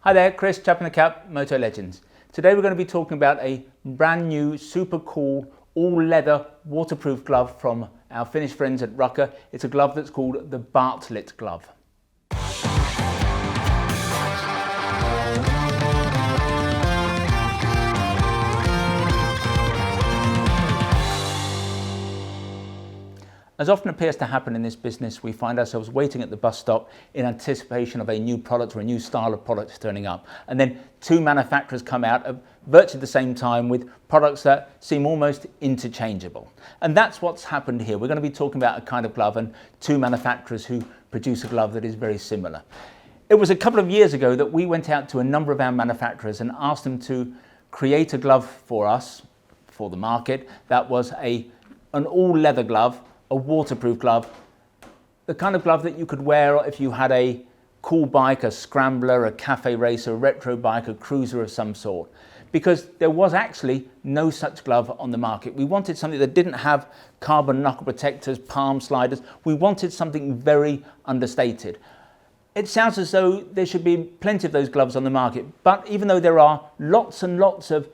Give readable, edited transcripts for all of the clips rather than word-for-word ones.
Hi there, Chris, Chap in the Cap, Motolegends. Today we're going to be talking about a brand new, super cool, all leather, waterproof glove from our Finnish friends at Rukka. It's a glove that's called the Bartlett glove. As often appears to happen in this business, we find ourselves waiting at the bus stop in anticipation of a new product or a new style of product turning up. And then two manufacturers come out at virtually the same time with products that seem almost interchangeable. And that's what's happened here. We're going to be talking about a kind of glove and two manufacturers who produce a glove that is very similar. It was a couple of years ago that we went out to a number of our manufacturers and asked them to create a glove for us, for the market, that was an all leather glove, a waterproof glove, the kind of glove that you could wear if you had a cool bike, a scrambler, a cafe racer, a retro bike, a cruiser of some sort. Because there was actually no such glove on the market. We wanted something that didn't have carbon knuckle protectors, palm sliders. We wanted something very understated. It sounds as though there should be plenty of those gloves on the market, but even though there are lots and lots of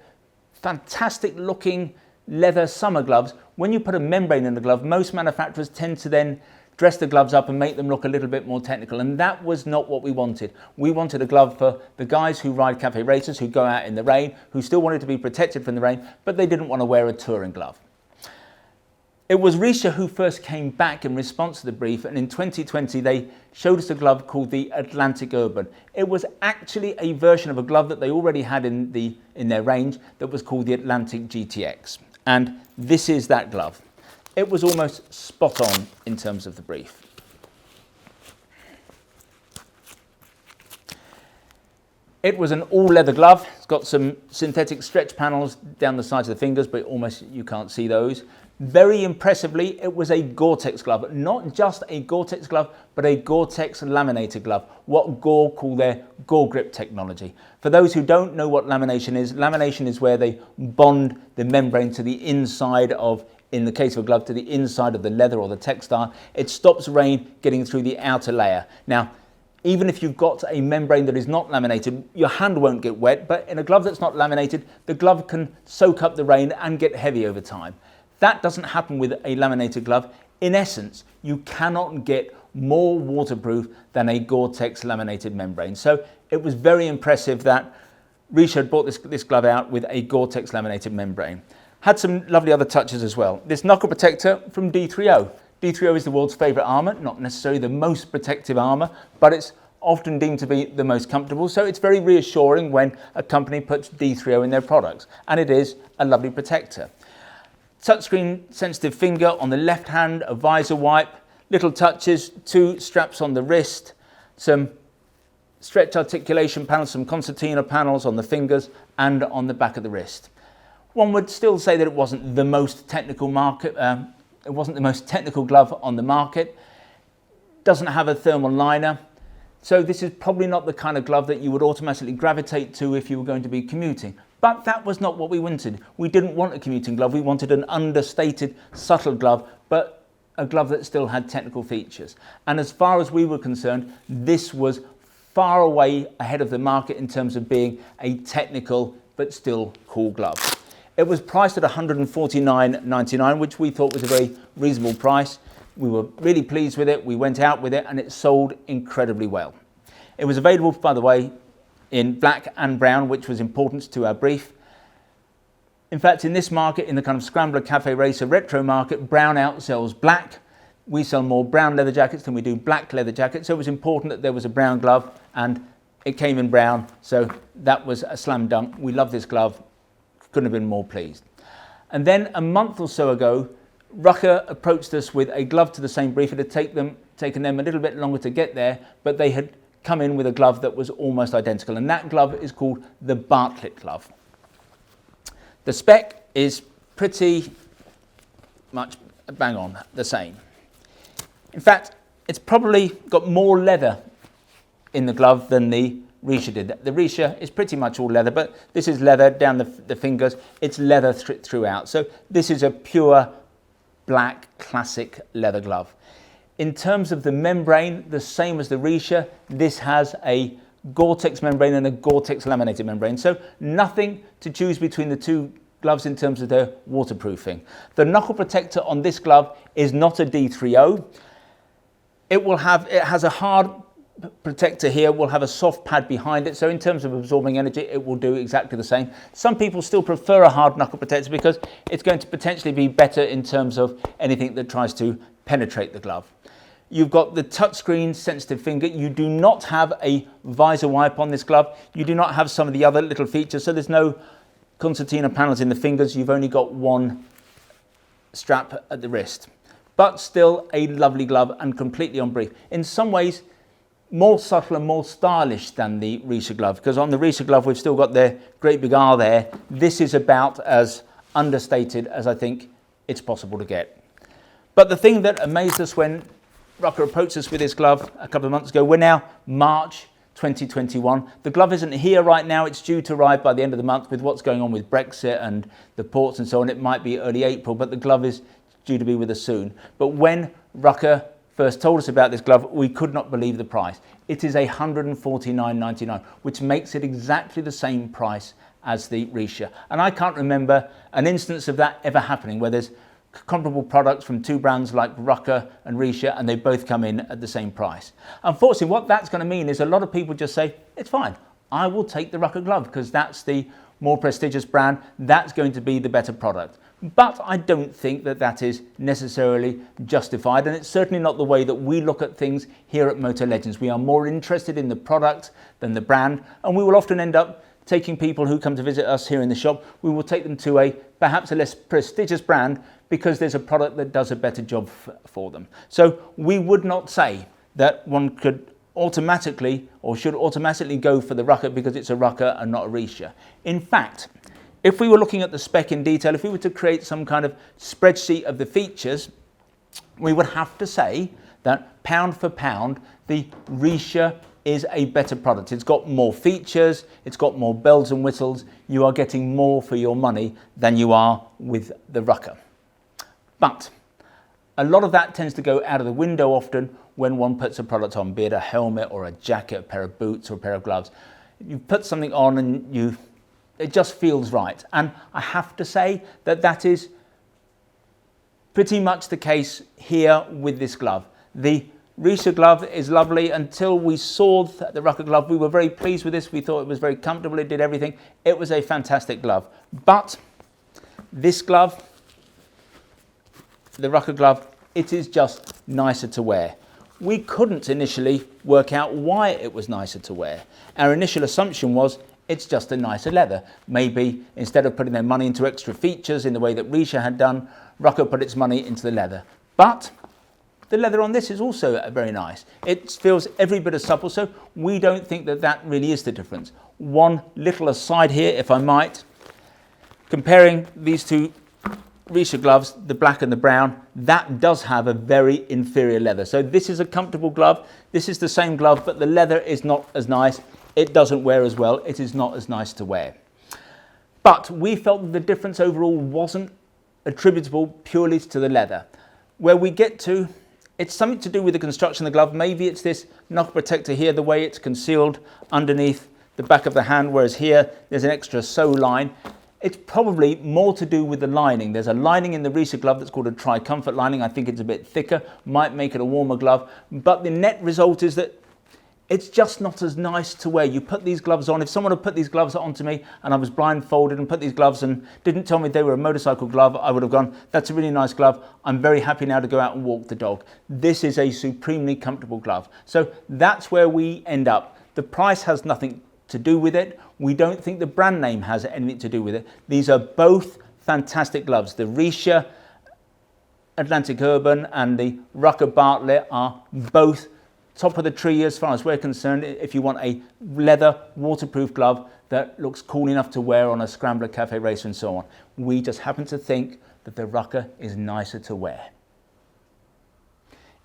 fantastic looking leather summer gloves, when you put a membrane in the glove, most manufacturers tend to then dress the gloves up and make them look a little bit more technical, and that was not what we wanted. We wanted a glove for the guys who ride cafe racers, who go out in the rain, who still wanted to be protected from the rain, but they didn't want to wear a touring glove. It was Rukka who first came back in response to the brief, and in 2020 they showed us a glove called the Atlantic Urban. It was actually a version of a glove that they already had in their range that was called the Atlantic GTX. And this is that glove. It was almost spot on in terms of the brief. It was an all leather glove. It's got some synthetic stretch panels down the sides of the fingers, but almost you can't see those. Very impressively, it was a Gore-Tex glove, not just a Gore-Tex glove, but a Gore-Tex laminated glove, what Gore call their Gore-Grip technology. For those who don't know what lamination is where they bond the membrane to the inside of, in the case of a glove, to the inside of the leather or the textile. It stops rain getting through the outer layer. Now, even if you've got a membrane that is not laminated, your hand won't get wet, but in a glove that's not laminated, the glove can soak up the rain and get heavy over time. That doesn't happen with a laminated glove. In essence, you cannot get more waterproof than a Gore-Tex laminated membrane. So it was very impressive that Rukka had brought this glove out with a Gore-Tex laminated membrane. Had some lovely other touches as well. This Knuckle Protector from D3O. D3O is the world's favourite armour, not necessarily the most protective armour, but it's often deemed to be the most comfortable. So it's very reassuring when a company puts D3O in their products. And it is a lovely protector. Touchscreen sensitive finger on the left hand, a visor wipe, little touches, two straps on the wrist, some stretch articulation panels, some concertina panels on the fingers and on the back of the wrist. One would still say that it wasn't the most technical glove on the market. Doesn't have a thermal liner. So this is probably not the kind of glove that you would automatically gravitate to if you were going to be commuting. But that was not what we wanted. We didn't want a commuting glove. We wanted an understated, subtle glove, but a glove that still had technical features. And as far as we were concerned, this was far away ahead of the market in terms of being a technical but still cool glove. It was priced at $149.99, which we thought was a very reasonable price. We were really pleased with it. We went out with it and it sold incredibly well. It was available, by the way, in black and brown, which was important to our brief. In fact, in this market, in the kind of scrambler, cafe racer, retro market, brown outsells black. We sell more brown leather jackets than we do black leather jackets, so it was important that there was a brown glove, and it came in brown, so that was a slam dunk. We love this glove, couldn't have been more pleased. And then a month or so ago, Rukka approached us with a glove to the same brief. It had taken them a little bit longer to get there, but they had come in with a glove that was almost identical, and that glove is called the Bartlett glove. The spec is pretty much bang on the same. In fact, it's probably got more leather in the glove than the Rukka did. The Rukka is pretty much all leather, but this is leather down the fingers. It's leather throughout. So this is a pure black classic leather glove. In terms of the membrane, the same as the Rukka, this has a Gore-Tex membrane and a Gore-Tex laminated membrane. So nothing to choose between the two gloves in terms of their waterproofing. The knuckle protector on this glove is not a D30. It has a hard protector here, will have a soft pad behind it, so in terms of absorbing energy it will do exactly the same. Some people still prefer a hard knuckle protector because it's going to potentially be better in terms of anything that tries to penetrate the glove. You've got the touchscreen sensitive finger. You do not have a visor wipe on this glove. You do not have some of the other little features, so there's no concertina panels in the fingers. You've only got one strap at the wrist, but still a lovely glove and completely on brief. In some ways more subtle and more stylish than the Rukka glove, because on the Rukka glove we've still got the great big R there. This is about as understated as I think it's possible to get. But the thing that amazed us when Rukka approached us with this glove a couple of months ago, we're now March 2021. The glove isn't here right now. It's due to arrive by the end of the month. With what's going on with Brexit and the ports and so on, it might be early April, but the glove is due to be with us soon. But when Rukka first told us about this glove, we could not believe the price. It is $149.99, which makes it exactly the same price as the Rukka. And I can't remember an instance of that ever happening where there's comparable products from two brands like Rukka and Rukka and they both come in at the same price. Unfortunately, what that's going to mean is a lot of people just say, it's fine, I will take the Rukka glove because that's the more prestigious brand, that's going to be the better product. But I don't think that that is necessarily justified, and it's certainly not the way that we look at things here at Motolegends. We are more interested in the product than the brand, and we will often end up taking people who come to visit us here in the shop, we will take them to perhaps a less prestigious brand because there's a product that does a better job for them. So we would not say that one could automatically or should automatically go for the Rukka because it's a Rukka and not a Rukka. In fact, if we were looking at the spec in detail, if we were to create some kind of spreadsheet of the features, we would have to say that pound for pound, the Rukka is a better product. It's got more features, it's got more bells and whistles. You are getting more for your money than you are with the Rukka. But a lot of that tends to go out of the window often when one puts a product on, be it a helmet or a jacket, a pair of boots or a pair of gloves. You put something on and it just feels right. And I have to say that that is pretty much the case here with this glove. The Rukka glove is lovely. Until we saw the Rukka glove, we were very pleased with this. We thought it was very comfortable, it did everything. It was a fantastic glove. But this glove, the Rukka glove, it is just nicer to wear. We couldn't initially work out why it was nicer to wear. Our initial assumption was it's just a nicer leather. Maybe instead of putting their money into extra features in the way that Rukka had done, Rukka put its money into the leather. But the leather on this is also very nice. It feels every bit as supple, so we don't think that that really is the difference. One little aside here, if I might, comparing these two Rukka gloves, the black and the brown, that does have a very inferior leather. So this is a comfortable glove. This is the same glove, but the leather is not as nice. It doesn't wear as well. It is not as nice to wear. But we felt that the difference overall wasn't attributable purely to the leather. Where we get to, it's something to do with the construction of the glove. Maybe it's this knuckle protector here, the way it's concealed underneath the back of the hand, whereas here there's an extra sew line. It's probably more to do with the lining. There's a lining in the Rukka glove that's called a tri-comfort lining. I think it's a bit thicker, might make it a warmer glove. But the net result is that it's just not as nice to wear. You put these gloves on. If someone had put these gloves onto me and I was blindfolded and put these gloves and didn't tell me they were a motorcycle glove, I would have gone, that's a really nice glove. I'm very happy now to go out and walk the dog. This is a supremely comfortable glove. So that's where we end up. The price has nothing to do with it. We don't think the brand name has anything to do with it. These are both fantastic gloves. The Rukka Atlantic Urban and the Rukka Bartlett are both top of the tree as far as we're concerned if you want a leather waterproof glove that looks cool enough to wear on a scrambler, cafe racer and so on. We just happen to think that the Rukka is nicer to wear.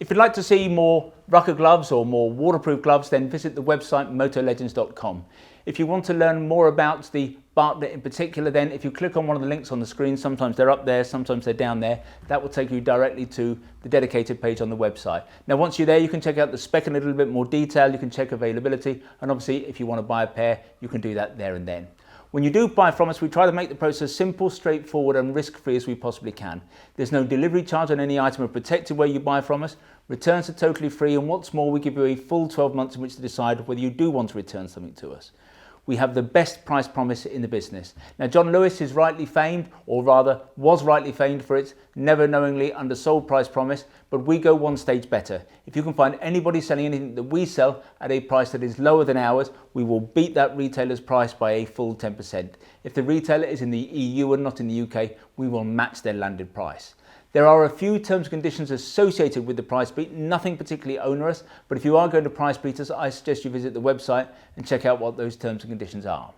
If you'd like to see more Rukka gloves or more waterproof gloves, then visit the website motolegends.com. If you want to learn more about the Bartlett in particular, then if you click on one of the links on the screen, sometimes they're up there, sometimes they're down there, that will take you directly to the dedicated page on the website. Now once you're there, you can check out the spec in a little bit more detail, you can check availability, and obviously if you want to buy a pair, you can do that there and then. When you do buy from us, we try to make the process simple, straightforward and risk-free as we possibly can. There's no delivery charge on any item or protected where you buy from us. Returns are totally free, and what's more, we give you a full 12 months in which to decide whether you do want to return something to us. We have the best price promise in the business. Now, John Lewis is rightly famed, or rather was rightly famed for its never knowingly undersold price promise, but we go one stage better. If you can find anybody selling anything that we sell at a price that is lower than ours, we will beat that retailer's price by a full 10%. If the retailer is in the EU and not in the UK, we will match their landed price. There are a few terms and conditions associated with the price beat, nothing particularly onerous, but if you are going to price beat us, I suggest you visit the website and check out what those terms and conditions are.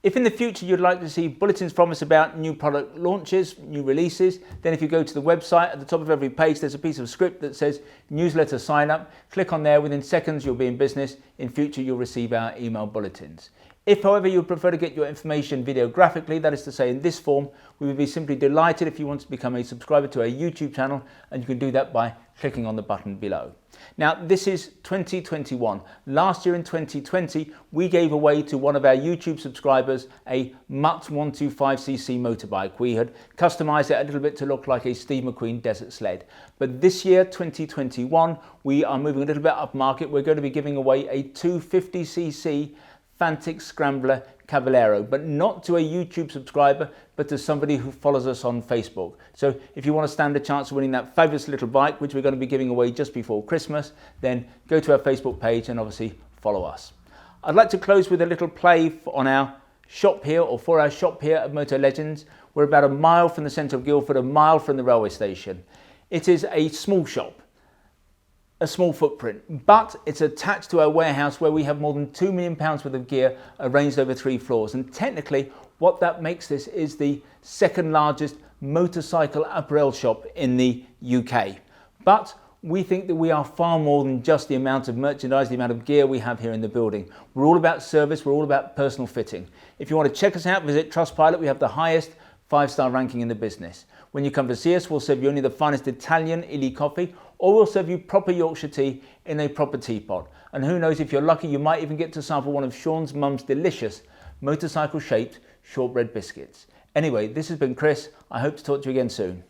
If in the future you'd like to see bulletins from us about new product launches, new releases, then if you go to the website, at the top of every page there's a piece of script that says newsletter sign up. Click on there, within seconds you'll be in business. In future you'll receive our email bulletins. If, however, you would prefer to get your information videographically, that is to say in this form, we would be simply delighted if you want to become a subscriber to our YouTube channel, and you can do that by clicking on the button below. Now, this is 2021. Last year in 2020, we gave away to one of our YouTube subscribers a Mutt 125cc motorbike. We had customized it a little bit to look like a Steve McQueen desert sled. But this year, 2021, we are moving a little bit up market. We're going to be giving away a 250cc Fantic Scrambler Cavallero, but not to a YouTube subscriber, but to somebody who follows us on Facebook. So if you want to stand a chance of winning that fabulous little bike, which we're going to be giving away just before Christmas, then go to our Facebook page and obviously follow us. I'd like to close with a little play on our shop here, or for our shop here at Motolegends. We're about a mile from the centre of Guildford, a mile from the railway station. It is a small shop, a small footprint, but it's attached to our warehouse where we have more than £2 million worth of gear arranged over 3 floors. And technically what that makes this is the second largest motorcycle apparel shop in the UK. But we think that we are far more than just the amount of merchandise, the amount of gear we have here in the building. We're all about service, we're all about personal fitting. If you want to check us out, visit Trustpilot. We have the highest 5-star ranking in the business. When you come to see us, we'll serve you only the finest Italian illy coffee, or we'll serve you proper Yorkshire tea in a proper teapot. And who knows, if you're lucky, you might even get to sample one of Sean's mum's delicious motorcycle-shaped shortbread biscuits. Anyway, this has been Chris. I hope to talk to you again soon.